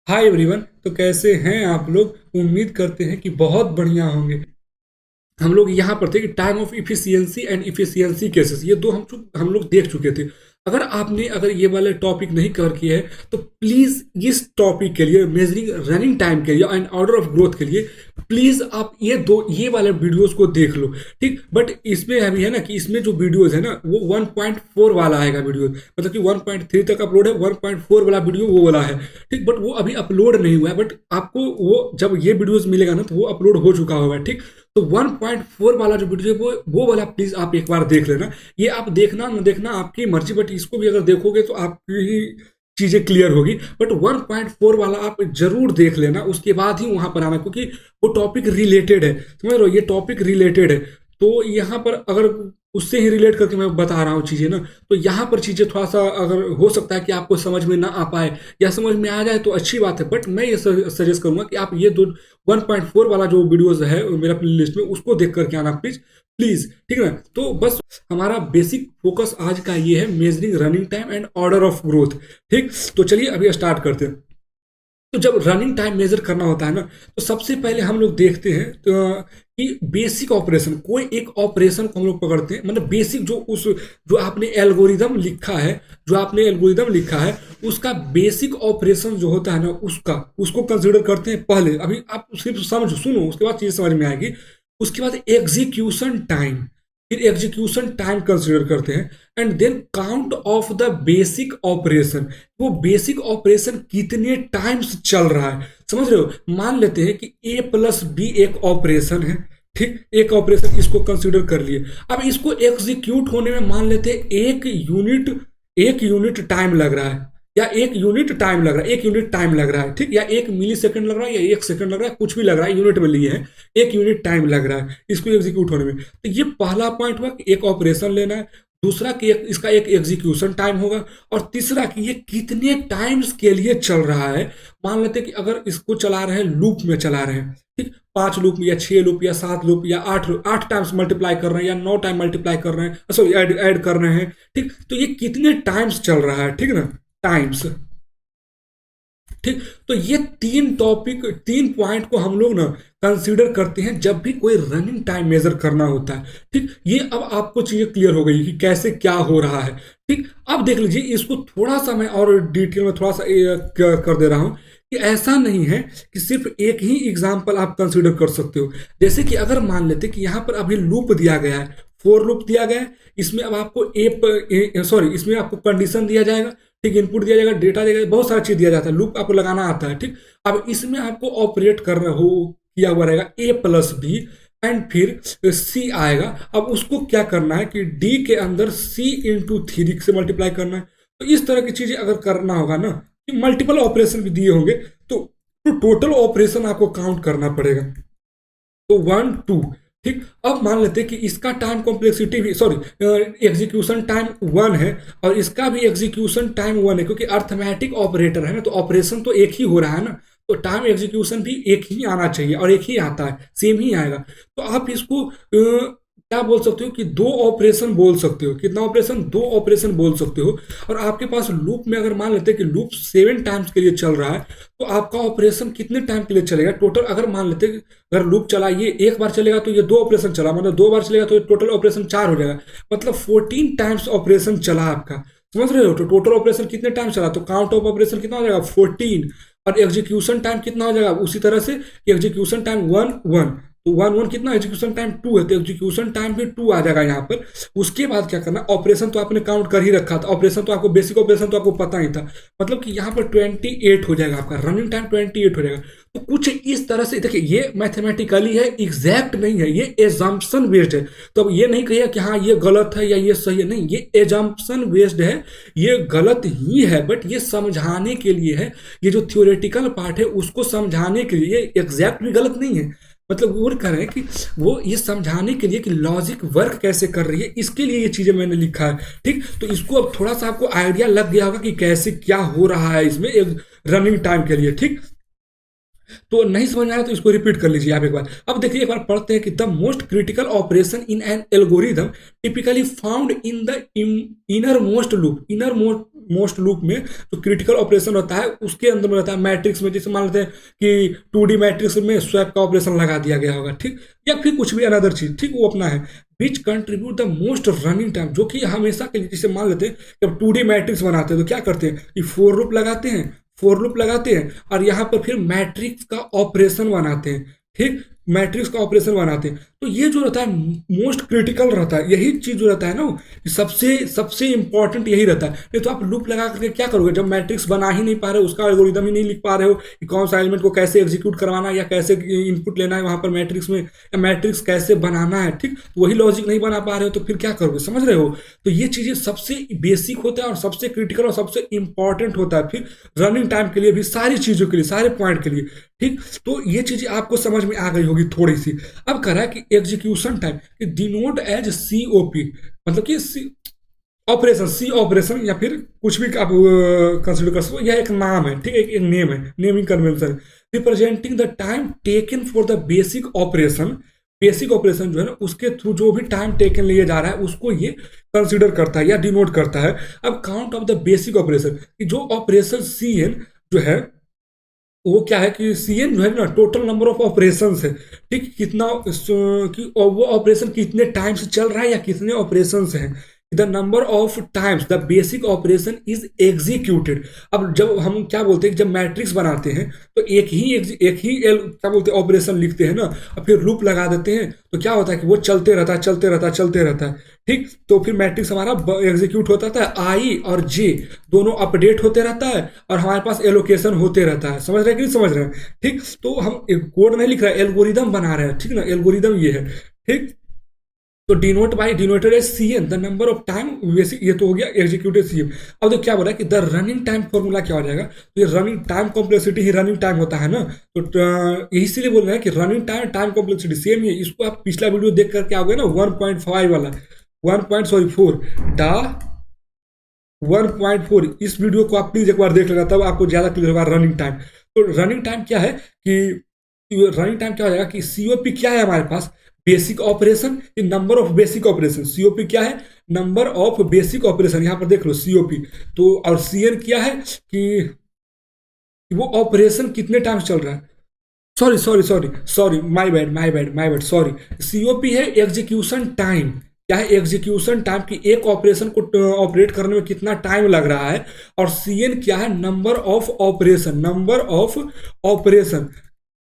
Hi everyone. तो कैसे हैं आप लोग? उम्मीद करते हैं कि बहुत बढ़िया होंगे। हम लोग यहाँ पर थे कि time of efficiency and efficiency cases, ये दो हम लोग देख चुके थे। अगर ये वाले टॉपिक नहीं कवर किए हैं तो प्लीज़ इस टॉपिक के लिए, मेजरिंग रनिंग टाइम के लिए एंड ऑर्डर ऑफ ग्रोथ के लिए, प्लीज़ आप ये वाले वीडियोस को देख लो। ठीक, बट इसमें अभी है ना कि इसमें जो वीडियोस है ना वो 1.4 वाला आएगा वीडियो, मतलब कि 1.3 तक अपलोड है, 1.4 वाला वीडियो वो वाला है। ठीक, बट वो अभी अपलोड नहीं हुआ है, बट आपको वो जब ये वीडियोस मिलेगा ना तो वो अपलोड हो चुका होगा। ठीक, तो 1.4 वाला जो वीडियो है वो वाला प्लीज आप एक बार देख लेना। ये आप देखना न देखना आपकी मर्जी, बट इसको भी अगर देखोगे तो आपकी ही चीजें क्लियर होगी। बट 1.4 वाला आप जरूर देख लेना, उसके बाद ही वहां पर आना, क्योंकि वो टॉपिक रिलेटेड है। समझ रहे हो, ये टॉपिक रिलेटेड है। तो यहाँ पर अगर उससे ही रिलेट करके मैं बता रहा हूँ चीजें ना, तो यहाँ पर चीजें थोड़ा सा अगर हो सकता है कि आपको समझ में ना आ पाए, या समझ में आ जाए तो अच्छी बात है। बट मैं ये सजेस्ट करूंगा कि आप ये दो 1.4 वाला जो वीडियोस है मेरा प्ले लिस्ट में, उसको देख करके आना प्लीज प्लीज। ठीक है ना? तो बस हमारा बेसिक फोकस आज का ये है, measuring running time and order of growth. ठीक, तो चलिए अभी स्टार्ट करते हैं। तो जब रनिंग टाइम मेजर करना होता है ना, तो सबसे पहले हम लोग देखते हैं कि बेसिक ऑपरेशन, कोई एक ऑपरेशन को हम लोग पकड़ते हैं, मतलब बेसिक जो आपने एल्गोरिदम लिखा है उसका बेसिक ऑपरेशन जो होता है ना, उसको कंसिडर करते हैं पहले। अभी आप सिर्फ समझ सुनो, उसके बाद चीज समझ में आएगी। उसके बाद एग्जीक्यूशन टाइम, फिर एग्जीक्यूशन टाइम कंसिडर करते हैं, and then count of the basic operation. वो बेसिक ऑपरेशन कितने टाइम्स चल रहा है, समझ रहे हो? मान लेते हैं कि ए प्लस बी एक ऑपरेशन है। ठीक, एक ऑपरेशन इसको कंसिडर कर लिए। अब इसको एग्जीक्यूट होने में मान लेते हैं एक यूनिट टाइम लग रहा है, या एक यूनिट टाइम लग रहा है। ठीक, या 1 मिली सेकंड लग रहा है, या 1 सेकंड लग रहा है, कुछ भी लग रहा है, यूनिट में लिए हैं। 1 यूनिट टाइम लग रहा है इसको एग्जीक्यूट होने में। तो ये पहला पॉइंट हुआ कि एक ऑपरेशन लेना है, दूसरा कि इसका एक एग्जीक्यूशन टाइम होगा, और तीसरा कि ये कितने टाइम्स के लिए चल रहा है। मान लेते हैं कि अगर इसको चला रहे हैं, लूप में चला रहे हैं, ठीक, 5 लूप या 6 लूप या 7 लूप या 8 टाइम्स मल्टीप्लाई कर रहे हैं, या 9 टाइम मल्टीप्लाई कर रहे हैं, सॉरी ऐड कर रहे हैं। ठीक, तो ये कितने टाइम्स चल रहा है, ठीक ना, टाइम्स। ठीक, तो ये तीन पॉइंट को हम लोग ना कंसीडर करते हैं जब भी कोई रनिंग टाइम मेजर करना होता है। ठीक, ये अब आपको चीजें क्लियर हो गई कि कैसे क्या हो रहा है। ठीक, अब देख लीजिए, इसको थोड़ा सा मैं और डिटेल में थोड़ा सा कर दे रहा हूं कि ऐसा नहीं है कि सिर्फ एक ही एग्जाम्पल आप कंसीडर कर सकते हो। जैसे कि अगर मान लेते कि यहाँ पर अभी लूप दिया गया है, फोर लूप दिया गया है, इसमें अब आपको इसमें आपको कंडीशन दिया जाएगा। ठीक, इनपुट दिया जाएगा, डेटा दिया जाएगा, बहुत सारा चीज दिया जाता है, लूप आपको लगाना आता है। ठीक, अब इसमें आपको ऑपरेट करना हो किया हुआ रहेगा ए प्लस बी, एंड फिर सी आएगा। अब उसको क्या करना है कि डी के अंदर सी इंटू थ्री से मल्टीप्लाई करना है। तो इस तरह की चीजें अगर करना होगा ना, कि मल्टीपल ऑपरेशन भी दिए होंगे, तो टोटल ऑपरेशन आपको काउंट करना पड़ेगा। तो 1 2। ठीक, अब मान लेते हैं कि इसका टाइम कॉम्प्लेक्सिटी भी, सॉरी, एग्जीक्यूशन टाइम 1 है, और इसका भी एग्जीक्यूशन टाइम 1 है, क्योंकि अर्थमेटिक ऑपरेटर है ना, तो ऑपरेशन तो एक ही हो रहा है ना, तो टाइम एग्जीक्यूशन भी एक ही आना चाहिए, और एक ही आता है, सेम ही आएगा। तो आप इसको क्या बोल सकते हो कि दो ऑपरेशन बोल सकते हो। कितना ऑपरेशन? दो ऑपरेशन बोल सकते हो। और आपके पास लूप में अगर मान लेते हैं कि लूप 7 टाइम्स के लिए चल रहा है, तो आपका ऑपरेशन कितने टाइम के लिए चलेगा टोटल? अगर मान लेते हैं अगर लूप चला, ये एक बार चलेगा तो ये दो ऑपरेशन चला, मतलब 2 बार चलेगा तो टोटल ऑपरेशन 4 हो जाएगा, मतलब 14 टाइम्स ऑपरेशन चला आपका। समझ रहे हो? तो टोटल ऑपरेशन कितने टाइम चला, तो काउंट ऑफ ऑपरेशन कितना हो जाएगा? 14। और एग्जीक्यूशन टाइम कितना हो जाएगा उसी तरह से? एग्जीक्यूशन टाइम 1 1, तो 1 1 कितना? एग्जीक्यूशन टाइम 2 है, तो एग्जीक्यूशन टाइम भी 2 आ जाएगा यहाँ पर। उसके बाद क्या करना, ऑपरेशन तो आपने काउंट कर ही रखा था, ऑपरेशन तो आपको बेसिक ऑपरेशन तो आपको पता ही था, मतलब कि यहाँ पर 28 हो जाएगा आपका रनिंग टाइम, 28 हो जाएगा। तो कुछ इस तरह से देखिए, ये मैथमेटिकली है, एग्जैक्ट नहीं है, ये एजम्पशन बेस्ड है। तो अब ये नहीं कहिए कि हाँ ये गलत है या ये सही है, नहीं, ये एजम्पशन बेस्ड है, ये गलत ही है, बट ये समझाने के लिए है। ये जो थ्योरेटिकल पार्ट है उसको समझाने के लिए, एग्जैक्ट भी गलत नहीं है, मतलब वो कह रहे हैं कि वो ये समझाने के लिए कि लॉजिक वर्क कैसे कर रही है, इसके लिए ये चीजें मैंने लिखा है। ठीक, तो इसको अब थोड़ा सा आपको आइडिया लग गया होगा कि कैसे क्या हो रहा है इसमें एक रनिंग टाइम के लिए। ठीक, तो नहीं समझ में आया तो इसको रिपीट कर लीजिए आप एक बार। अब देखिए, एक बार पढ़ते हैं कि the most critical operation in an algorithm typically found in the inner most loop. Most loop में जो क्रिटिकल ऑपरेशन होता है उसके अंदर में रहता है। मैट्रिक्स में जैसे मान लेते हैं कि 2D मैट्रिक्स में स्वैप का ऑपरेशन लगा दिया गया होगा, ठीक, या फिर कुछ भी अनदर चीज, ठीक, वो अपना है। Which contribute the most running time, जो कि हमेशा के लिए, जैसे मान लेते हैं जब 2D मैट्रिक्स बनाते हैं तो क्या करते हैं कि फोर लूप लगाते हैं और यहाँ पर फिर मैट्रिक्स का ऑपरेशन बनाते हैं, ठीक, मैट्रिक्स का ऑपरेशन बनाते हैं। तो ये जो रहता है मोस्ट क्रिटिकल रहता है, यही चीज जो रहता है ना कि सबसे सबसे इंपॉर्टेंट यही रहता है। नहीं तो आप लूप लगा करके क्या करोगे, जब मैट्रिक्स बना ही नहीं पा रहे हो, उसका एल्गोरिदम ही नहीं लिख पा रहे हो कि कौन सा एलिमेंट को कैसे एग्जीक्यूट करवाना है या कैसे इनपुट लेना है वहां पर मैट्रिक्स में, या मैट्रिक्स कैसे बनाना है, ठीक, तो वही लॉजिक नहीं बना पा रहे हो तो फिर क्या करोगे, समझ रहे हो। तो ये चीजें सबसे बेसिक होता है और सबसे क्रिटिकल और सबसे इंपॉर्टेंट होता है फिर रनिंग टाइम के लिए भी, सारी चीजों के लिए, सारे पॉइंट के लिए, ठीक। तो ये चीजें आपको समझ में आ गई होगी थोड़ी सी। अब कह रहा है कि execution time denote as COP, मतलब कि सी ऑपरेशन या फिर कुछ भी आप कंसिडर कर सकते हो, यह एक नाम है, ठीक है, एक नेम है, naming convention representing the time taken for the basic operation. Basic operation जो है ना उसके थ्रू जो भी टाइम टेकन लिए जा रहा है उसको ये कंसिडर करता है या डिनोट करता है। अब count of the basic operation, जो ऑपरेशन CN जो है वो क्या है कि CN जो है ना टोटल नंबर ऑफ ऑपरेशंस है, ठीक, कितना कि वो ऑपरेशन कितने टाइम से चल रहा है या कितने ऑपरेशंस हैं। The number of times the basic operation is executed. अब जब हम क्या बोलते हैं, जब मैट्रिक्स बनाते हैं तो एक ही क्या बोलते हैं ऑपरेशन लिखते हैं ना, और फिर लूप लगा देते हैं तो क्या होता है कि वो चलते रहता है, ठीक। तो फिर मैट्रिक्स हमारा एग्जीक्यूट होता था, I और J दोनों अपडेट होते रहता है और हमारे पास एलोकेशन होते रहता है। समझ रहे हैं कि नहीं समझ रहे हैं, ठीक। तो हम कोड नहीं लिख रहे हैं, एल्गोरिदम बना रहे हैं, ठीक ना, एल्गोरिदम ये है, ठीक। तो denoted as CN the number of time, ये तो हो गया एग्जीक्यूटिव CM। अब तो क्या बोल रहा है कि द रनिंग टाइम फॉर्मूला क्या हो जाएगा, तो ये रनिंग टाइम कॉम्प्लेक्सिटी ही रनिंग टाइम होता है ना, तो इसीलिए बोल रहे हैं कि running time time complexity same ही है। इसको आप पिछला वीडियो देख करके आओगे ना 1.5 वाला 4 डा 1.4, इस वीडियो को आप प्लीज एक बार देख लेना, तब आपको ज्यादा क्लियर होगा रनिंग टाइम। तो रनिंग टाइम क्या है कि रनिंग टाइम क्या हो जाएगा कि COP क्या है हमारे पास, basic operation, number of basic operation. COP क्या है, नंबर ऑफ बेसिक ऑपरेशन, यहां पर देख लो COP। तो और CN क्या है कि वो ऑपरेशन कितने टाइम चल रहा है। Sorry, my bad, sorry. COP है एग्जीक्यूशन टाइम, क्या है एग्जीक्यूशन टाइम की एक ऑपरेशन को ऑपरेट करने में कितना टाइम लग रहा है। और CN क्या है, नंबर ऑफ ऑपरेशन,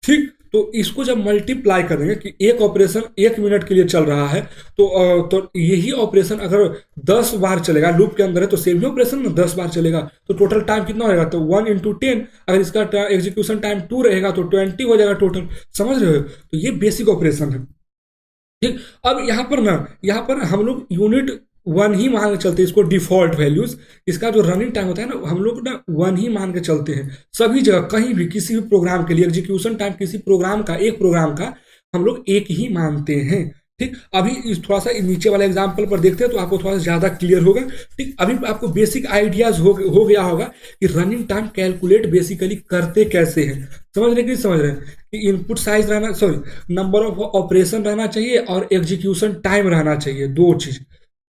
ठीक। तो इसको जब मल्टीप्लाई करेंगे कि एक ऑपरेशन 1 मिनट के लिए चल रहा है तो यही ऑपरेशन अगर 10 बार चलेगा, लूप के अंदर है तो सेम ही ऑपरेशन ना 10 बार चलेगा, तो टोटल टाइम कितना होगा, तो 1 × 10। अगर इसका एग्जीक्यूशन टाइम 2 रहेगा तो 20 हो जाएगा टोटल, समझ रहे हो। तो ये बेसिक ऑपरेशन है, ठीक। अब यहाँ पर हम लोग यूनिट 1 ही मान के चलते हैं, इसको डिफॉल्ट वैल्यूज, इसका जो रनिंग टाइम होता है ना हम लोग ना 1 ही मान के चलते हैं सभी जगह, कहीं भी किसी भी प्रोग्राम के लिए एग्जीक्यूशन टाइम किसी प्रोग्राम का, एक प्रोग्राम का हम लोग एक ही मानते हैं, ठीक। अभी थोड़ा सा नीचे वाला एग्जाम्पल पर देखते हैं तो आपको थोड़ा सा ज्यादा क्लियर होगा, ठीक। अभी आपको बेसिक आइडियाज हो गया होगा कि रनिंग टाइम कैलकुलेट बेसिकली करते कैसे हैं, समझ रहे कि नहीं समझ रहे हैं कि इनपुट साइज रहना, नंबर ऑफ ऑपरेशन रहना चाहिए और एग्जीक्यूशन टाइम रहना चाहिए, दो चीज,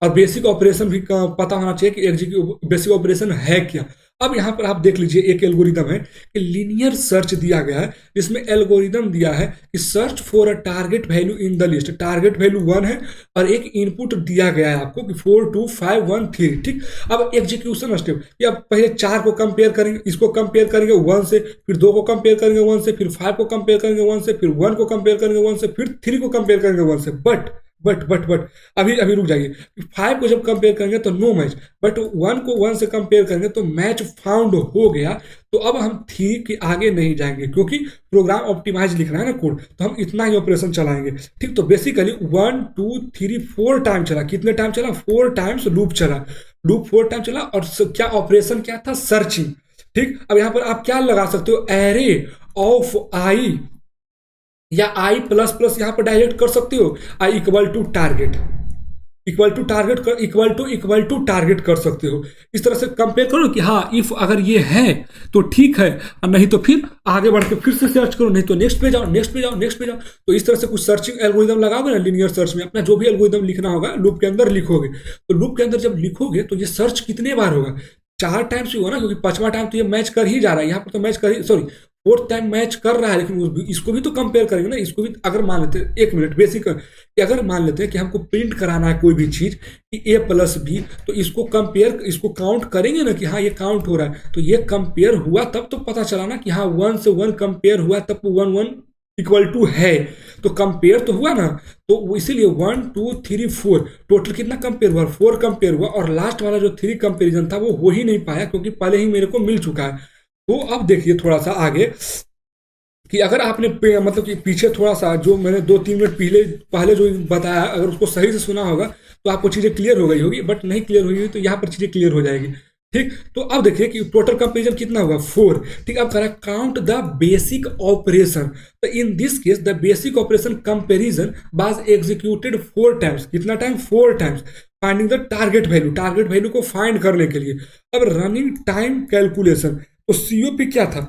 और बेसिक ऑपरेशन भी पता होना चाहिए कि बेसिक ऑपरेशन है क्या। अब यहां पर आप देख लीजिए एक एल्गोरिदम है कि लीनियर सर्च दिया गया है, जिसमें एल्गोरिदम दिया है कि search for a target value in the list, target value 1 है और एक इनपुट दिया गया है आपको कि 4 2 5 1 3, ठीक। अब एग्जीक्यूशन स्टेप कि अब पहले 4 को कंपेयर करेंगे, इसको कंपेयर करेंगे 1 से, फिर 2 को कंपेयर करेंगे 1 से, फिर 5 को कंपेयर करेंगे 1 से, फिर 1 को कंपेयर करेंगे 1 से, फिर 3 को कंपेयर करेंगे 1 से। बट अभी रुक जाइए, 5 को जब कंपेयर करेंगे तो नो मैच, बट 1 को 1 से कंपेयर करेंगे तो मैच फाउंड हो गया। तो अब हम 3 के आगे नहीं जाएंगे क्योंकि प्रोग्राम ऑप्टिमाइज लिखना है ना कोड, तो हम इतना ही ऑपरेशन चलाएंगे, ठीक। तो बेसिकली 1 2 3 4 टाइम चला, कितने टाइम चला, 4 टाइम्स लूप 4 टाइम चला। और क्या ऑपरेशन क्या था, सर्चिंग, ठीक। अब यहां पर आप क्या लगा सकते हो, एरे ऑफ आई या I प्लस प्लस यहां पर डायरेक्ट कर सकते हो, I इक्वल टू टारगेट कर सकते हो। इस तरह से कंपेयर करो कि हाँ इफ अगर ये है तो ठीक है, और नहीं तो फिर आगे बढ़ के फिर से सर्च करो, नहीं तो नेक्स्ट पे जाओ। तो इस तरह से कुछ सर्चिंग एल्गोरिदम लगाओगे ना लीनियर सर्च में, अपना जो भी एल्गोरिदम लिखना होगा लूप के अंदर लिखोगे, तो लूप के अंदर जब लिखोगे तो ये सर्च कितने बार होगा, 4 टाइम्स ही हुआ ना, क्योंकि 5वां टाइम तो ये मैच कर ही जा रहा है, यहाँ पर तो मैच कर ही, सॉरी 4th टाइम मैच कर रहा है, लेकिन इसको भी तो कंपेयर करेंगे ना, इसको भी अगर मान लेते हैं, 1 मिनट बेसिक, कि अगर मान लेते हैं कि हमको प्रिंट कराना है कोई भी चीज कि A+B, तो इसको कंपेयर, इसको काउंट करेंगे ना कि हाँ ये काउंट हो रहा है, तो ये कंपेयर हुआ तब तो पता चला ना कि हाँ 1 से 1 कंपेयर हुआ, तब 1 1 इक्वल टू है, तो कंपेयर तो हुआ ना, तो इसीलिए 1 2 3 4 टोटल कितना कंपेयर हुआ, 4 कंपेयर हुआ, और लास्ट वाला जो 3 कंपेरिजन था वो हो ही नहीं पाया, क्योंकि पहले ही मेरे को मिल चुका है। तो अब देखिए थोड़ा सा आगे, कि अगर आपने मतलब कि पीछे थोड़ा सा जो मैंने 2 3 मिनट पहले पहले जो बताया, अगर उसको सही से सुना होगा तो आपको चीज़ें क्लियर हो गई होगी, बट नहीं क्लियर हुई तो यहाँ पर चीज़ें क्लियर हो जाएगी। ठीक, तो अब देखिए कि टोटल कंपेरिजन कितना हुआ 4। ठीक, अब करा काउंट द बेसिक ऑपरेशन, तो in this case the basic operation comparison was executed 4 times, कितना time 4 times, finding the target value को फाइंड करने के लिए। अब रनिंग टाइम कैलकुलेशन, तो सीओपी क्या था,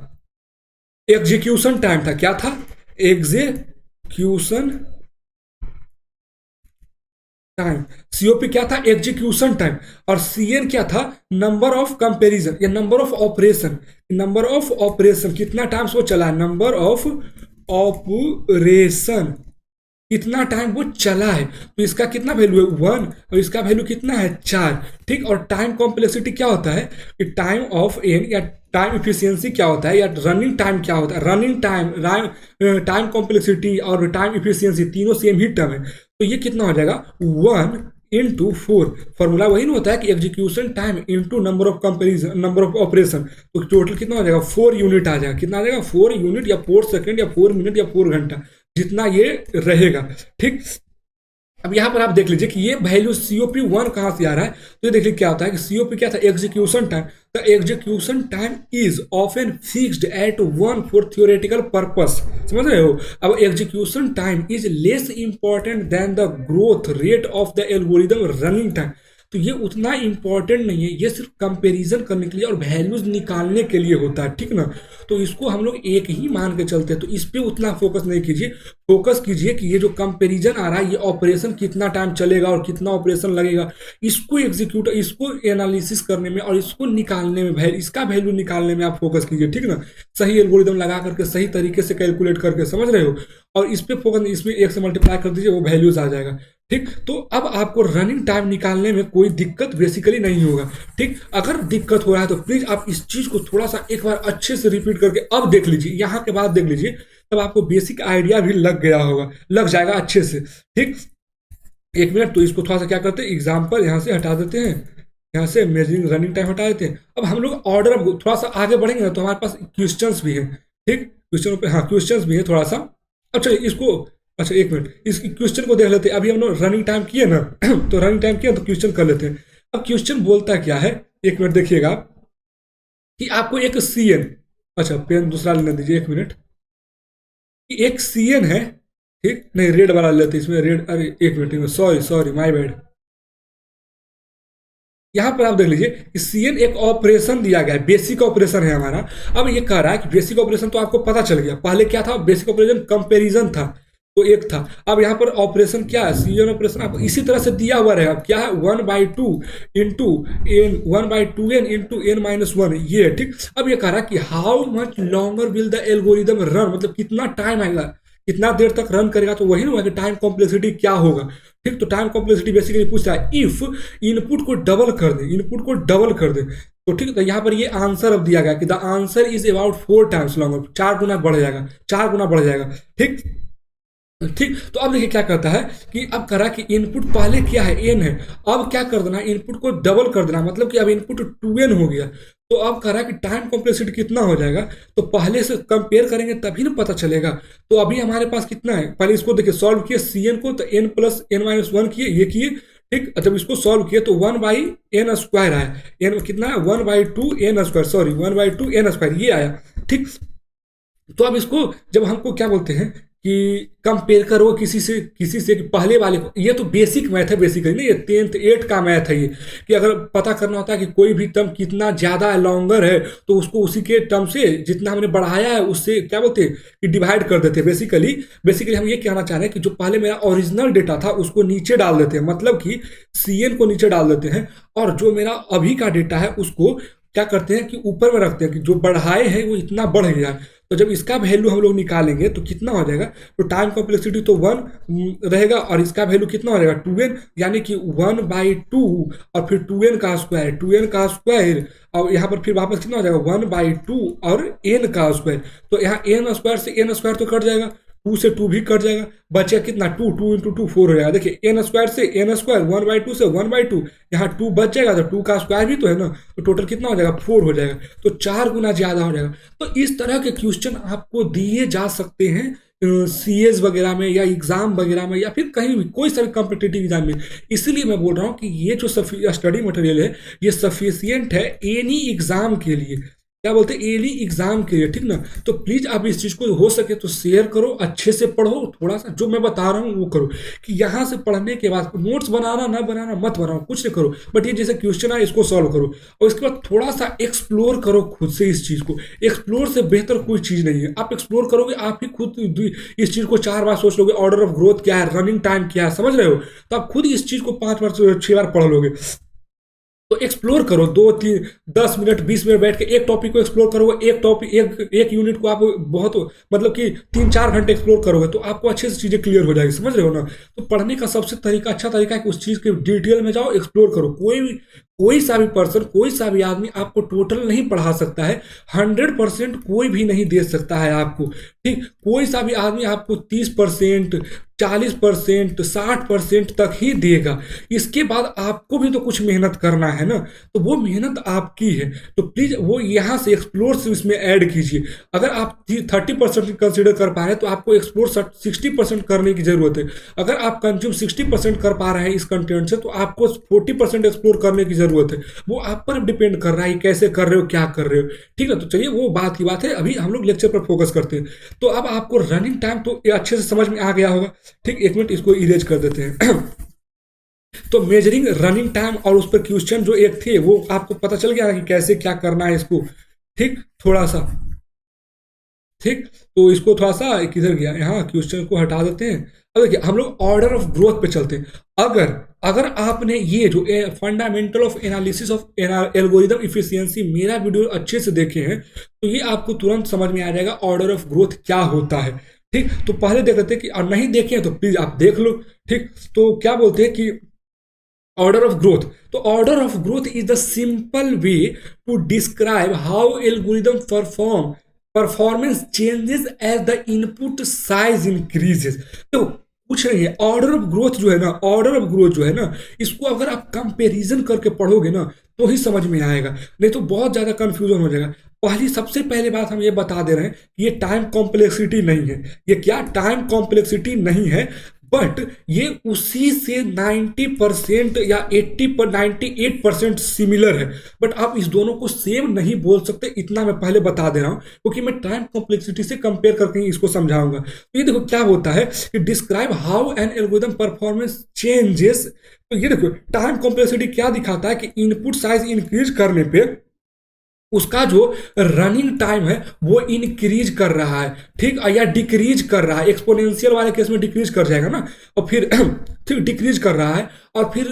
एग्जीक्यूशन टाइम था, क्या था एग्जीक्यूशन टाइम, सीओपी क्या था एग्जीक्यूशन टाइम, और सीएन क्या था नंबर ऑफ कंपैरिजन या number of operation, number of operation कितना टाइम्स वो चला, नंबर ऑफ ऑपरेशन कितना टाइम वो चला है, तो इसका कितना वैल्यू है 1, और इसका वैल्यू कितना है 4। ठीक, और टाइम कॉम्प्लेक्सिटी क्या होता है कि टाइम ऑफ एन या टाइम इफिशियंसी क्या होता है, या रनिंग टाइम क्या होता है, रनिंग टाइम, टाइम कॉम्प्लेक्सिटी और टाइम इफिशियंसी तीनों सेम ही टर्म है, तो ये कितना हो जाएगा 1 × 4, फॉर्मूला वही ना होता है कि execution time into number of comparison, number of operation, तो टोटल कितना हो जाएगा 4 यूनिट आ जाएगा, कितना आ जाएगा 4 यूनिट या 4 सेकंड या 4 मिनट या 4 घंटा, जितना ये रहेगा। ठीक, अब यहां पर आप देख लीजिए कि ये वैल्यू सीओपी 1 कहां से आ रहा है, तो ये देखिए क्या होता है कि सीओपी क्या था execution time, the execution time is often fixed at 1 for theoretical purpose, समझ रहे हो। अब execution time is less important than the growth rate of the algorithm running time, तो ये उतना इंपॉर्टेंट नहीं है, ये सिर्फ कंपैरिजन करने के लिए और वैल्यूज निकालने के लिए होता है, ठीक ना। तो इसको हम लोग एक ही मान के चलते हैं, तो इस पे उतना फोकस नहीं कीजिए, फोकस कीजिए कि ये जो कंपैरिजन आ रहा है ये ऑपरेशन कितना टाइम चलेगा और कितना ऑपरेशन लगेगा, इसको एग्जीक्यूट, इसको एनालिसिस करने में और इसको निकालने में, इसका वैल्यू निकालने में आप फोकस कीजिए, ठीक ना। सही एल्गोरिदम लगा करके सही तरीके से कैलकुलेट करके, समझ रहे हो, और इस पे फोकस, इसमें 1 से मल्टीप्लाई कर दीजिए, वो वैल्यूज आ जाएगा। ठीक, तो अब आपको रनिंग टाइम निकालने में कोई दिक्कत बेसिकली नहीं होगा। ठीक, अगर दिक्कत हो रहा है तो प्लीज आप इस चीज को थोड़ा सा एक बार अच्छे से रिपीट करके अब देख लीजिए, यहाँ के बाद देख लीजिए, तब आपको बेसिक आइडिया भी लग गया होगा, लग जाएगा अच्छे से। ठीक, 1 मिनट, तो इसको थोड़ा सा क्या करते हैं, एग्जाम्पल यहाँ से हटा देते हैं, यहाँ से मेजरिंग रनिंग टाइम हटा देते हैं। अब हम लोग ऑर्डर थोड़ा सा आगे बढ़ेंगे ना, तो हमारे पास क्वेश्चंस भी है। ठीक, क्वेश्चन पे, हाँ क्वेश्चंस भी है थोड़ा सा। अब चलिए इसको, अच्छा 1 मिनट, इस क्वेश्चन को देख लेते हैं। अभी हम लोग रनिंग टाइम किए ना तो रनिंग टाइम किया तो क्वेश्चन कर लेते हैं। अब क्वेश्चन बोलता क्या है, 1 मिनट देखिएगा, कि आपको एक सीएन, अच्छा पेन दूसरा लेने दीजिए 1 मिनट, कि एक सीएन है, ठीक, नहीं रेड वाला लेते इसमें रेड, अरे 1 minute, sorry sorry my bad. यहां पर आप देख लीजिए कि सीएन एक ऑपरेशन दिया गया है, बेसिक ऑपरेशन है हमारा। अब ये कह रहा है कि बेसिक ऑपरेशन तो आपको पता चल गया, पहले क्या था बेसिक ऑपरेशन कंपैरिजन था, तो एक था। अब यहाँ पर ऑपरेशन क्या है, सीएन ऑपरेशन आपको इसी तरह से दिया हुआ रहेगा, क्या है 1/2 into N, 1/2n into n-1, ये ठीक। अब ये कह रहा है कि how much longer will the algorithm run, मतलब कितना टाइम आएगा, कितना देर तक रन करेगा, तो वही ना कि टाइम कॉम्प्लेक्सिटी क्या होगा। ठीक, तो टाइम कॉम्प्लेक्सिटी बेसिकली पूछता है इफ इनपुट को डबल कर दे, इनपुट को डबल कर दे, तो ठीक, तो यहाँ पर ये आंसर अब दिया गया कि the answer is about 4 times longer, 4 गुना बढ़ जाएगा, 4 गुना बढ़ जाएगा। ठीक, ठीक, तो अब देखिए क्या करता है कि अब करा कि इनपुट पहले क्या है एन है, अब क्या कर देना इनपुट को डबल कर देना, मतलब कि अब इनपुट 2n हो गया, तो अब कह रहा है कि टाइम कॉम्प्लेक्सिटी कितना हो जाएगा, तो पहले से कंपेयर करेंगे तभी ना पता चलेगा। तो अभी हमारे पास कितना है, पहले इसको देखिए सॉल्व किए सीएन को, तो n+n-1 किए, ये किए। ठीक, जब इसको सॉल्व किए तो 1/n² आया, एन कितना है 1/2n², सॉरी 1/2n², ये आया। ठीक, तो अब इसको जब हमको क्या बोलते हैं कि कंपेयर करो किसी से कि पहले वाले को। ये तो बेसिक मैथ है बेसिकली, नहीं ये 10th 8 का मैथ है ये, कि अगर पता करना होता है कि कोई भी टर्म कितना ज़्यादा लॉन्गर है तो उसको उसी के टर्म से जितना हमने बढ़ाया है उससे क्या बोलते हैं कि डिवाइड कर देते हैं। बेसिकली हम ये कहना चाह रहे हैं कि जो पहले मेरा ओरिजिनल डेटा था उसको नीचे डाल देते हैं, मतलब कि CN को नीचे डाल देते हैं, और जो मेरा अभी का डेटा है उसको क्या करते हैं कि ऊपर में रखते हैं कि जो बढ़ाए हैं वो इतना बढ़ गया है। तो जब इसका वैल्यू हम लोग निकालेंगे तो कितना हो जाएगा, तो टाइम कॉम्प्लेक्सिटी तो 1 रहेगा और इसका वैल्यू कितना हो जाएगा 2n, यानी कि 1/2 और फिर 2n का स्क्वायर और यहाँ पर फिर वापस कितना हो जाएगा 1/2 और n का स्क्वायर। तो यहाँ n स्क्वायर से n स्क्वायर तो कट जाएगा, 2 से 2 भी कट जाएगा, बचेगा कितना 2 इंटू 2 4 हो जाएगा। देखिए n स्क्वायर से n स्क्वायर 1/2 से 1/2, यहाँ 2 बच जाएगा तो 2 का स्क्वायर भी तो है ना, तो टोटल कितना हो जाएगा 4 हो जाएगा, तो 4 गुना ज़्यादा हो जाएगा। तो इस तरह के क्वेश्चन आपको दिए जा सकते हैं CS वगैरह में या एग्जाम वगैरह में या फिर कहीं भी कोई सा भी कॉम्पिटिटिव एग्जाम में। इसलिए मैं बोल रहा हूँ कि ये जो स्टडी मटेरियल है ये सफिशियंट है एनी एग्जाम के लिए, क्या बोलते हैं एनी एग्जाम के लिए, ठीक ना। तो प्लीज आप इस चीज को हो सके तो शेयर करो, अच्छे से पढ़ो, थोड़ा सा जो मैं बता रहा हूँ वो करो, कि यहाँ से पढ़ने के बाद नोट्स बनाना ना बनाना मत बनाओ, कुछ नहीं करो, बट ये जैसे क्वेश्चन है इसको सॉल्व करो और इसके बाद थोड़ा सा एक्सप्लोर करो खुद से इस चीज को। एक्सप्लोर से बेहतर कोई चीज नहीं है, आप एक्सप्लोर करोगे आप ही खुद इस चीज को 4 बार सोच लोगे, ऑर्डर ऑफ ग्रोथ क्या है, रनिंग टाइम क्या है, समझ रहे हो, तो आप खुद इस चीज को 5 बार 6 बार पढ़ लोगे। तो एक्सप्लोर करो 2 3 10 मिनट 20 मिनट बैठ के एक टॉपिक को एक्सप्लोर करोगे, एक टॉपिक एक यूनिट को आप बहुत मतलब कि 3-4 घंटे एक्सप्लोर करोगे तो आपको अच्छे से चीज़ें क्लियर हो जाएगी, समझ रहे हो ना। तो पढ़ने का सबसे अच्छा तरीका है कि उस चीज़ के डिटेल में जाओ, एक्सप्लोर करो। कोई सा भी पर्सन, कोई सा भी आदमी आपको टोटल नहीं पढ़ा सकता है, 100% कोई भी नहीं दे सकता है आपको, ठीक। कोई सा भी आदमी आपको 30%, 40%, 60% तक ही देगा, इसके बाद आपको भी तो कुछ मेहनत करना है ना, तो वो मेहनत आपकी है। तो प्लीज वो यहाँ से एक्सप्लोर से इसमें ऐड कीजिए। अगर आप 30% कंसिडर कर पा रहे हैं तो आपको एक्सप्लोर 60% करने की जरूरत है। अगर आप कंज्यूम 60% कर पा रहे हैं इस कंटेंट से तो आपको 40% एक्सप्लोर करने की जरूरत है। वो आप पर डिपेंड कर रहा है कैसे कर रहे हो, क्या कर रहे हो, ठीक है। तो चलिए वो बात की बात है, अभी हम लोग लेक्चर पर फोकस करते हैं। तो अब आपको रनिंग टाइम तो अच्छे से समझ में आ गया होगा, ठीक। 1 मिनट इसको इरेज कर देते हैं। तो मेजरिंग रनिंग टाइम और उस पर क्वेश्चन जो एक थे वो आपको पता चल गया ना कि कैसे क्या करना है इसको, ठीक। थोड़ा सा ठीक, तो इसको थोड़ा सा किधर गया, यहाँ क्वेश्चन को हटा देते हैं। अब देखिए हम लोग ऑर्डर ऑफ ग्रोथ पे चलते हैं। अगर अगर आपने ये जो fundamental of analysis of algorithm efficiency मेरा वीडियो अच्छे से देखे हैं तो ये आपको तुरंत समझ में आ जाएगा ऑर्डर ऑफ ग्रोथ क्या होता है, ठीक। तो पहले देख लेते हैं कि और नहीं देखे हैं तो प्लीज आप देख लो, ठीक। तो क्या बोलते हैं कि ऑर्डर ऑफ ग्रोथ, तो order of growth is the simple way to describe how algorithm performance changes as the input size increases. तो कुछ नहीं है, ऑर्डर ऑफ ग्रोथ जो है ना, ऑर्डर ऑफ ग्रोथ जो है ना, इसको अगर आप कंपैरिजन करके पढ़ोगे ना तो ही समझ में आएगा, नहीं तो बहुत ज्यादा कंफ्यूजन हो जाएगा। सबसे पहले बात हम ये बता दे रहे हैं कि ये टाइम कॉम्प्लेक्सिटी नहीं है, ये क्या टाइम कॉम्प्लेक्सिटी नहीं है, बट ये उसी से 90% या 98% सिमिलर है। बट आप इस दोनों को सेम नहीं बोल सकते, इतना मैं पहले बता दे रहा हूं क्योंकि मैं टाइम कॉम्प्लेक्सिटी से कंपेयर करके इसको समझाऊंगा। तो ये देखो क्या होता है कि describe how an algorithm performance changes. तो ये देखो टाइम कॉम्प्लेक्सिटी क्या दिखाता है कि इनपुट साइज इंक्रीज करने पे उसका जो रनिंग टाइम है वो इंक्रीज कर रहा है, ठीक, या डिक्रीज कर रहा है। एक्सपोनेंशियल वाले केस में डिक्रीज कर जाएगा ना, और फिर ठीक डिक्रीज कर रहा है, और फिर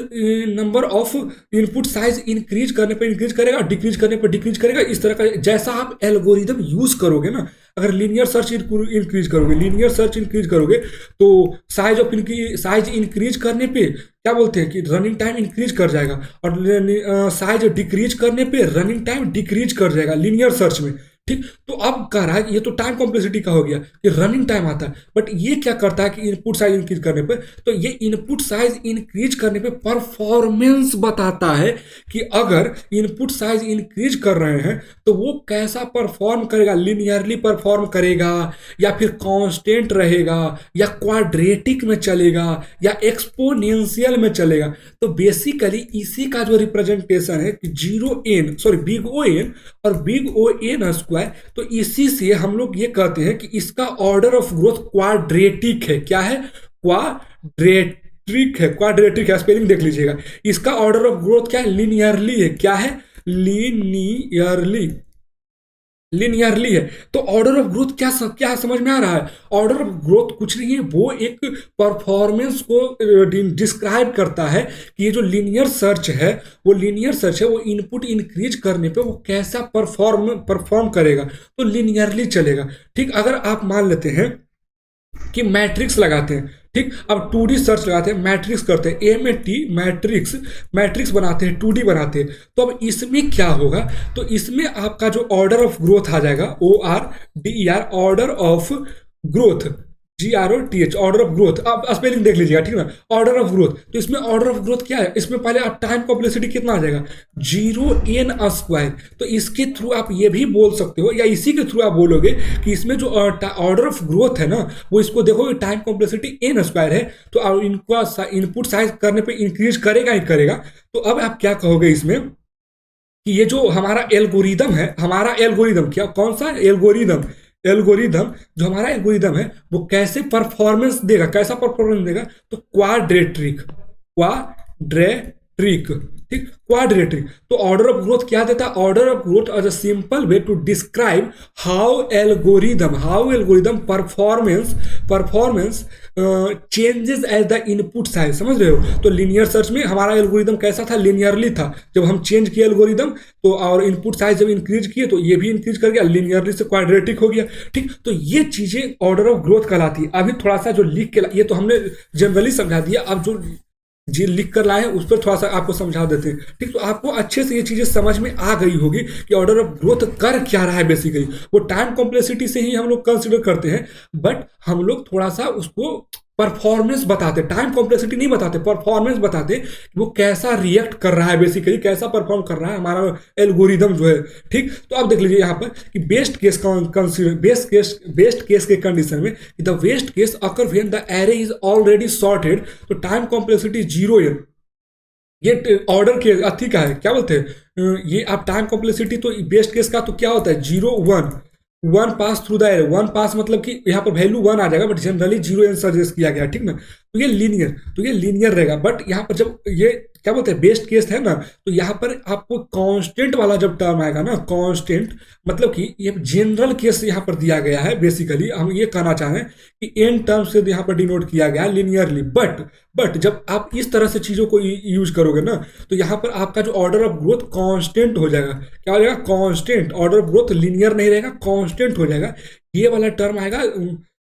number of input size increase करने पर इंक्रीज करेगा, डिक्रीज करने पर डिक्रीज करेगा। इस तरह का जैसा आप एल्गोरिदम यूज करोगे ना, अगर लीनियर सर्च इंक्रीज करोगे तो साइज इंक्रीज करने पे क्या बोलते हैं कि रनिंग टाइम इंक्रीज कर जाएगा, और साइज डिक्रीज करने पे रनिंग टाइम डिक्रीज कर जाएगा लीनियर सर्च में, ठीक। तो अब कह रहा है कि ये तो टाइम कॉम्प्लेक्सिटी का हो गया कि रनिंग टाइम आता है, बट ये क्या करता है कि इनपुट साइज इंक्रीज करने पे, तो ये इनपुट साइज इंक्रीज करने पे परफॉर्मेंस बताता है कि अगर इनपुट साइज इंक्रीज कर रहे हैं तो वो कैसा परफॉर्म करेगा, लीनियरली परफॉर्म करेगा या फिर कांस्टेंट रहेगा या क्वाड्रेटिक में चलेगा या एक्सपोनेंशियल में चलेगा। तो बेसिकली इसी का जो रिप्रेजेंटेशन है कि बिग O n और बिग O n स्क्वायर, तो इसी से हम लोग ये कहते हैं कि इसका ऑर्डर ऑफ ग्रोथ क्वाड्रेटिक है। क्या है? क्वाड्रेटिक है। क्वाड्रेटिक है, स्पेलिंग देख लीजिएगा। इसका ऑर्डर ऑफ ग्रोथ क्या है? लिनियरली है। क्या है? लिनियरली। लिनियरली है। तो ऑर्डर ऑफ ग्रोथ क्या समझ में आ रहा है? ऑर्डर ऑफ ग्रोथ कुछ नहीं है, वो एक परफॉर्मेंस को डिस्क्राइब करता है कि ये जो लीनियर सर्च है, वो इनपुट इंक्रीज करने पे वो कैसा परफॉर्म करेगा, तो लिनियरली चलेगा। ठीक, अगर आप मान लेते हैं कि मैट्रिक्स लगाते हैं, ठीक, अब 2D सर्च लगाते हैं, मैट्रिक्स करते हैं, MAT मैट्रिक्स बनाते हैं, 2D बनाते हैं, तो अब इसमें क्या होगा? तो इसमें आपका जो ऑर्डर ऑफ ग्रोथ आ जाएगा, ORDER, order of growth, GROTH, order of growth. अब स्पेलिंग देख लीजिएगा, ठीक है ना? ऑर्डर ऑफ ग्रोथ, तो इसमें ऑर्डर ऑफ ग्रोथ क्या है? इसमें पहले आप टाइम कॉम्प्लेक्सिटी कितना आ जाएगा? 0n²। तो इसके थ्रू आप ये भी बोल सकते हो, या इसी के थ्रू आप बोलोगे कि इसमें जो ऑर्डर ऑफ ग्रोथ है ना, वो इसको देखोगे टाइम कॉम्प्लेक्सिटी n² है, तो इनका इनपुट साइज करने पे इंक्रीज करेगा ही करेगा। तो अब आप क्या कहोगे इसमें कि ये जो हमारा एल्गोरिदम है, हमारा एल्गोरिदम क्या, कौन सा एल्गोरिदम? जो हमारा एल्गोरिदम है वो कैसे परफॉर्मेंस देगा? कैसा परफॉर्मेंस देगा? तो क्वाड्रेटिक। ठीक, क्वाड्रेटिक। तो ऑर्डर ऑफ ग्रोथ क्या देता है? Order of growth as a simple way to describe how algorithm performance changes as the input size. समझ रहे हो? तो लीनियर सर्च में हमारा एल्गोरिदम कैसा था? लिनियरली था। जब हम चेंज किए एल्गोरिदम, तो और इनपुट साइज जब इंक्रीज किए, तो ये भी इंक्रीज कर गया, लिनियरली से क्वाड्रेटिक हो गया। ठीक, तो ये चीजें ऑर्डर ऑफ ग्रोथ कहलाती है। अभी थोड़ा सा जो लिख के, ये तो हमने जनरली समझा दिया, अब जो जी लिख कर लाए हैं उस पर थोड़ा सा आपको समझा देते हैं। ठीक, तो आपको अच्छे से ये चीजें समझ में आ गई होगी कि ऑर्डर ऑफ ग्रोथ कर क्या रहा है। बेसिकली वो टाइम कॉम्प्लेक्सिटी से ही हम लोग कंसिडर करते हैं, बट हम लोग थोड़ा सा उसको परफॉर्मेंस बताते, टाइम कॉम्प्लेक्सिटी नहीं बताते, परफॉर्मेंस बताते कि वो कैसा रिएक्ट कर रहा है, बेसिकली कैसा परफॉर्म कर रहा है हमारा एल्गोरिदम जो है। ठीक, तो आप देख लीजिए यहाँ पर कि बेस्ट केस के कंडीशन में the best case occur when the array is already sorted, तो टाइम कॉम्प्लेक्सिटी 0n। ये ऑर्डर के अथी का है, क्या बोलते हैं ये आप टाइम कॉम्प्लेक्सिटी, तो बेस्ट केस का तो क्या होता है? 0 1 1 पास थ्रू द एरे। 1 पास मतलब कि यहाँ पर वैल्यू 1 आ जाएगा, बट जनरली 0n सजेस्ट किया गया। ठीक ना? तो ये लीनियर रहेगा। बट यहाँ पर जब ये क्या बोलते हैं बेस्ट केस है ना, तो यहाँ पर आपको कांस्टेंट वाला जब टर्म आएगा ना, कांस्टेंट मतलब कि ये जनरल केस यहाँ पर दिया गया है। बेसिकली हम ये कहना चाह रहे हैं कि एन टर्म से यहाँ पर डिनोट किया गया है लिनियरली। बट जब आप इस तरह से चीजों को यूज करोगे ना, तो यहाँ पर आपका जो ऑर्डर ऑफ ग्रोथ कांस्टेंट हो जाएगा। क्या हो जाएगा? Constant. Order of growth linear नहीं रहेगा, कांस्टेंट हो जाएगा। ये वाला टर्म आएगा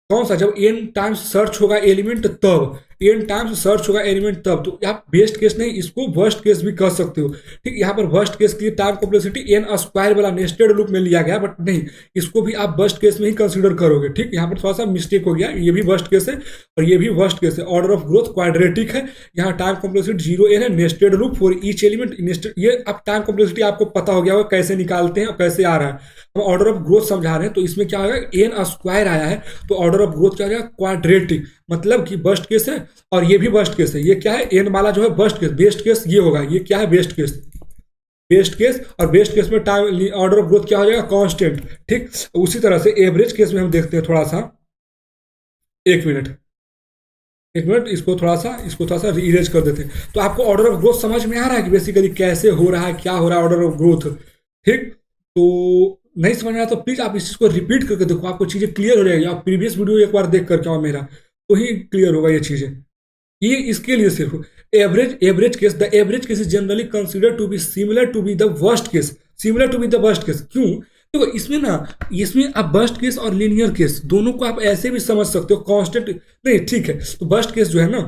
कौन सा? जब n टाइम्स सर्च होगा एलिमेंट तब, n टाइम्स सर्च होगा एलिमेंट तब। तो आप बेस्ट केस नहीं, इसको वर्स्ट केस भी कह सकते हो। ठीक, यहाँ पर वर्स्ट केस के लिए टाइम कॉम्प्लेक्सिटी n² वाला नेस्टेड लूप में लिया गया, बट नहीं, इसको भी आप वर्स्ट केस में ही कंसीडर करोगे। ठीक, यहाँ पर थोड़ा सा मिस्टेक हो गया, ये भी वर्स्ट केस है और ये भी वर्स्ट केस है। ऑर्डर ऑफ ग्रोथ क्वाड्रेटिक है, यहाँ टाइम कॉम्प्लेक्सिटी 0n है, nested loop for each element nested. ये अब टाइम कॉम्प्लेक्सिटी आपको पता हो गया होगा कैसे निकालते हैं और कैसे आ रहा है। हम ऑर्डर ऑफ ग्रोथ समझा रहे हैं, तो इसमें क्या होगा? n² आया है, तो ऑर्डर ऑफ ग्रोथ क्या हो जाएगा? क्वाड्रेटिक। मतलब कि वर्स्ट केस है और ये भी वर्स्ट केस है। ये क्या है? n वाला जो है वर्स्ट केस, बेस्ट केस ये होगा। ये क्या है? बेस्ट केस और बेस्ट केस में टाइम ऑर्डर ऑफ ग्रोथ क्या हो जाएगा? कांस्टेंट। ठीक, उसी तरह से एवरेज केस में हम देखते हैं थोड़ा सा, एक मिनट इसको थोड़ा सा इरेज कर देते हैं। तो आपको ऑर्डर ऑफ ग्रोथ समझ में आ रहा है कि बेसिकली कैसे हो रहा है, क्या हो रहा है ऑर्डर ऑफ ग्रोथ। ठीक, तो नहीं समझ में आया तो प्लीज आप इस चीज को रिपीट करके देखो, आपको चीजें क्लियर हो जाएगी। आप प्रीवियस वीडियो एक बार देख करके आओ मेरा, तो ही क्लियर होगा ये चीजें। ये इसके लिए सिर्फ average case, the average case is generally consider to be similar to be the worst case. क्यों? देखो इसमें आप वर्स्ट केस और लीनियर केस दोनों को आप ऐसे भी समझ सकते हो, कांस्टेंट नहीं। ठीक है, तो वर्स्ट केस जो है ना,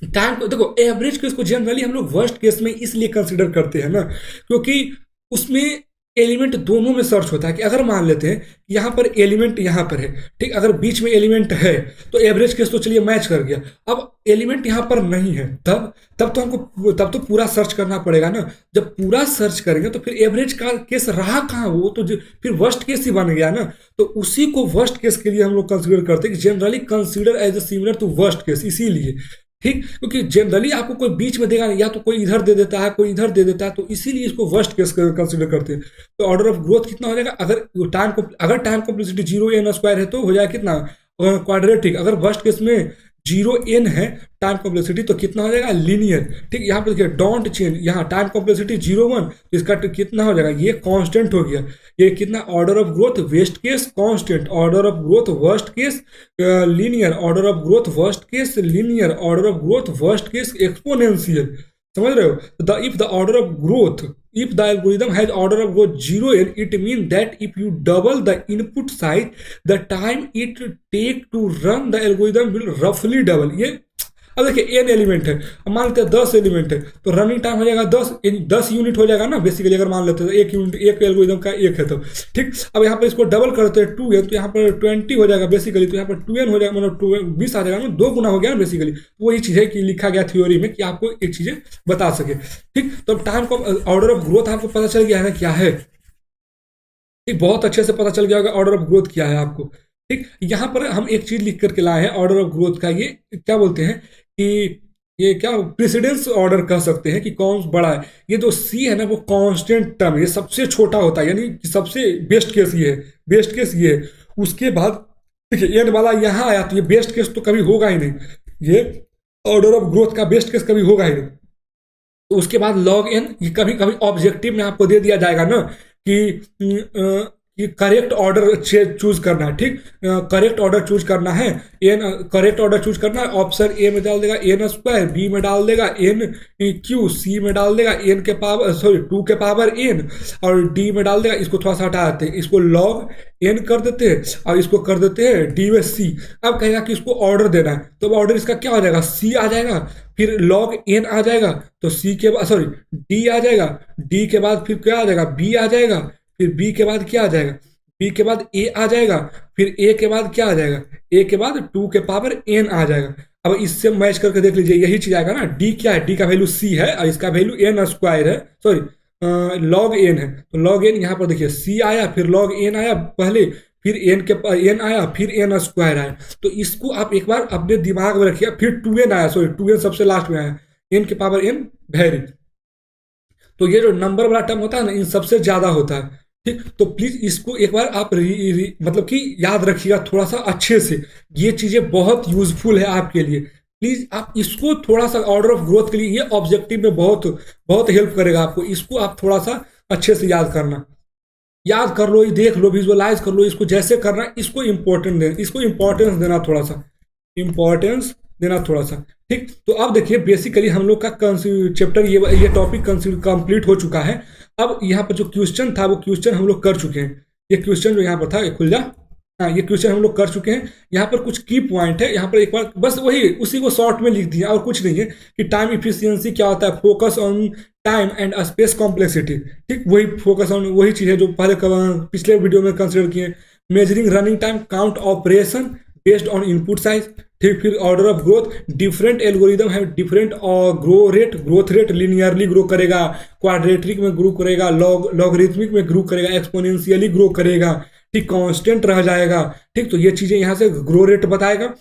टाइम देखो एवरेज केस को जनरली हम लोग वर्स्ट केस में इसलिए कंसीडर करते हैं ना, क्योंकि उसमें एलिमेंट दोनों में सर्च होता है। कि अगर मान लेते हैं यहाँ पर एलिमेंट यहाँ पर है, ठीक, अगर बीच में एलिमेंट है तो एवरेज केस तो चलिए मैच कर गया। अब एलिमेंट यहाँ पर नहीं है, तब तो पूरा सर्च करना पड़ेगा ना। जब पूरा सर्च करेंगे तो फिर एवरेज का केस रहा कहाँ? वो तो फिर वर्स्ट केस ही बन गया ना। तो उसी को वर्स्ट केस के लिए हम लोग कंसिडर करते हैं कि generally consider as a similar to worst case, इसीलिए। ठीक, क्योंकि जनरली आपको कोई बीच में देगा नहीं, या तो कोई इधर दे देता है, कोई इधर दे देता है, तो इसीलिए इसको वर्स्ट केस कंसिडर करते हैं। तो ऑर्डर ऑफ ग्रोथ कितना हो जाएगा, अगर time complexity zero n square है तो हो जाएगा कितना, क्वाड्रेटिक। अगर वर्स्ट केस में जीरो एन है टाइम कॉम्प्लेक्सिटी तो कितना हो जाएगा, लीनियर। ठीक, यहाँ पर देखिए डोंट चेंज, यहाँ टाइम कॉम्प्लेक्सिटी जीरो वन, तो इसका कितना हो जाएगा, ये कांस्टेंट हो गया। ये कितना, order of growth best case constant, order of growth worst case linear, order of growth worst case linear, order of growth worst case exponential. समझ रहे हो, if the order of growth, if the algorithm has order of growth 0n, it means that if you double the input size, the time it take to run the algorithm will roughly double। ये अब देखिए n element है, अब मान लेते हैं 10 element है, तो रनिंग टाइम हो जाएगा 10 यूनिट हो जाएगा ना बेसिकली, अगर मान लेते हैं एक यूनिट, एक एल्गोरिदम का एक है तो ठीक। अब यहाँ पर इसको डबल करते हैं 2 है, तो यहाँ पर 20 हो जाएगा बेसिकली, तो यहाँ पर 2n हो जाएगा, मतलब 20 आ जाएगा ना, 2 गुना हो गया ना बेसिकली। तो वही चीज़ है कि लिखा गया थ्योरी में कि आपको एक चीज़ें बता सके। ठीक, तो अब टाइम को ऑर्डर ऑफ ग्रोथ आपको पता चल गया है ना क्या है, ठीक, बहुत अच्छे से पता चल गया होगा ऑर्डर ऑफ ग्रोथ क्या है आपको। ठीक, यहाँ पर हम एक चीज लिख करके लाए हैं ऑर्डर ऑफ ग्रोथ का, ये क्या बोलते हैं कि ये क्या प्रेसिडेंस ऑर्डर कह सकते हैं कि कौन बड़ा है। ये जो सी है ना वो कांस्टेंट टर्म, ये सबसे छोटा होता है, यानी कि सबसे बेस्ट केस ये है, बेस्ट केस ये है। उसके बाद देखिए एन वाला यहाँ आया तो ये बेस्ट केस तो कभी होगा ही नहीं, ये ऑर्डर ऑफ ग्रोथ का बेस्ट केस कभी होगा ही नहीं। तो उसके बाद लॉग एन, ये कभी कभी ऑब्जेक्टिव में आपको दे दिया जाएगा ना कि करेक्ट ऑर्डर चूज करना है। ठीक, करेक्ट ऑर्डर चूज करना है, एन करेक्ट ऑर्डर चूज करना है। ऑप्शन ए में डाल देगा एन स्क्वायर, बी में डाल देगा एन क्यू, सी में डाल देगा एन के पावर 2 के पावर एन, और डी में डाल देगा, इसको थोड़ा सा हटा देते हैं, इसको लॉग एन कर देते हैं और इसको कर देते हैं डी में सी। अब कहेगा कि इसको ऑर्डर देना है, तो अब ऑर्डर इसका क्या हो जाएगा, सी आ जाएगा, फिर लॉग एन आ जाएगा, तो सी के बाद सॉरी डी आ जाएगा, डी के बाद फिर क्या आ जाएगा, बी आ जाएगा, फिर बी के बाद क्या आ जाएगा, बी के बाद ए आ जाएगा, फिर ए के बाद क्या आ जाएगा, ए के बाद 2 के पावर एन आ जाएगा। अब इससे मैच करके देख लीजिए, यही चीज आएगा ना, डी क्या है, डी का वैल्यू सी है और इसका वैल्यू एन स्क्वायर है, सॉरी लॉग एन है, तो लॉग एन यहाँ पर देखिए सी आया, फिर लॉग एन आया पहले, फिर एन आया, फिर एन स्क्वायर आया। तो इसको आप एक बार अपने दिमाग में रखिए। फिर 2n आया, सॉरी 2n सबसे लास्ट में आया, एन के पावर एन वेरी। तो ये जो नंबर वाला टर्म होता है ना, इन सबसे ज्यादा होता है। ठीक, तो प्लीज इसको एक बार आप मतलब कि याद रखिएगा थोड़ा सा अच्छे से, ये चीजें बहुत यूजफुल है आपके लिए। प्लीज आप इसको थोड़ा सा ऑर्डर ऑफ ग्रोथ के लिए, ये ऑब्जेक्टिव में बहुत बहुत हेल्प करेगा आपको। इसको आप थोड़ा सा अच्छे से याद करना, याद कर लो, देख लो, विजुअलाइज कर लो, इसको जैसे करना, इसको इंपॉर्टेंस देना थोड़ा सा, इंपॉर्टेंस देना थोड़ा सा। ठीक, तो अब देखिए बेसिकली हम लोग का चैप्टर ये टॉपिक कंप्लीट हो चुका है। अब यहाँ पर जो क्वेश्चन था वो क्वेश्चन हम लोग कर चुके हैं। ये क्वेश्चन जो यहाँ पर था, ये खुल जा, हाँ ये क्वेश्चन हम लोग कर चुके हैं। यहाँ पर कुछ की पॉइंट है, यहाँ पर एक बार बस वही उसी को शॉर्ट में लिख दिया और कुछ नहीं है कि टाइम इफिशियंसी क्या होता है, focus on time and space complexity. ठीक, वही फोकस ऑन वही चीज़ है जो पहले पिछले वीडियो में कंसिडर किए। Measuring running time, count operation based on input size. ठीक, फिर order of growth, different algorithm है, different growth rate linearly grow करेगा, क्वाड्रेटिक में ग्रो करेगा, लॉगरिथमिक में ग्रो करेगा, एक्सपोनेंशियली ग्रो करेगा, ठीक, कांस्टेंट रह जाएगा। ठीक, तो ये चीजें यहाँ से ग्रो रेट बताएगा।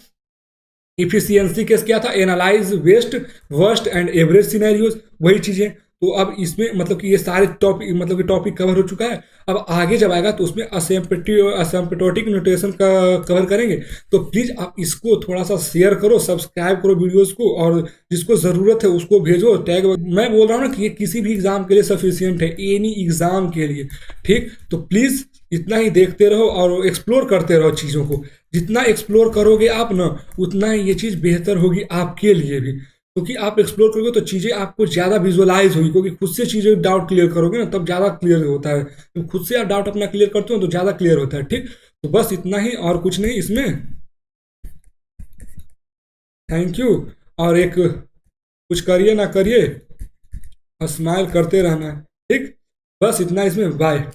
इफिशियंसी केस क्या था, analyse best worst and average scenarios, वही चीजें। तो अब इसमें मतलब कि ये सारे टॉपिक कवर हो चुका है। अब आगे जब आएगा तो उसमें असिम्प्टोटिक नोटेशन का कवर करेंगे। तो प्लीज़ आप इसको थोड़ा सा शेयर करो, सब्सक्राइब करो वीडियोस को, और जिसको ज़रूरत है उसको भेजो टैग। मैं बोल रहा हूँ ना कि ये किसी भी एग्ज़ाम के लिए सफिशियंट है, एनी एग्ज़ाम के लिए। ठीक, तो प्लीज़ इतना ही देखते रहो और एक्सप्लोर करते रहो चीज़ों को। जितना एक्सप्लोर करोगे आप ना, उतना ही ये चीज़ बेहतर होगी आपके लिए भी, क्योंकि आप एक्सप्लोर करोगे तो चीज़ें आपको ज़्यादा विजुअलाइज होगी। क्योंकि खुद से चीज़ें डाउट क्लियर करोगे ना, तब ज़्यादा क्लियर होता है। तो खुद से आप डाउट अपना क्लियर करते हो तो ज़्यादा क्लियर होता है। ठीक, तो बस इतना ही और कुछ नहीं इसमें। Thank you. और एक कुछ करिए ना करिए, स्माइल करते रहना है। ठीक, बस इतना इसमें, बाय।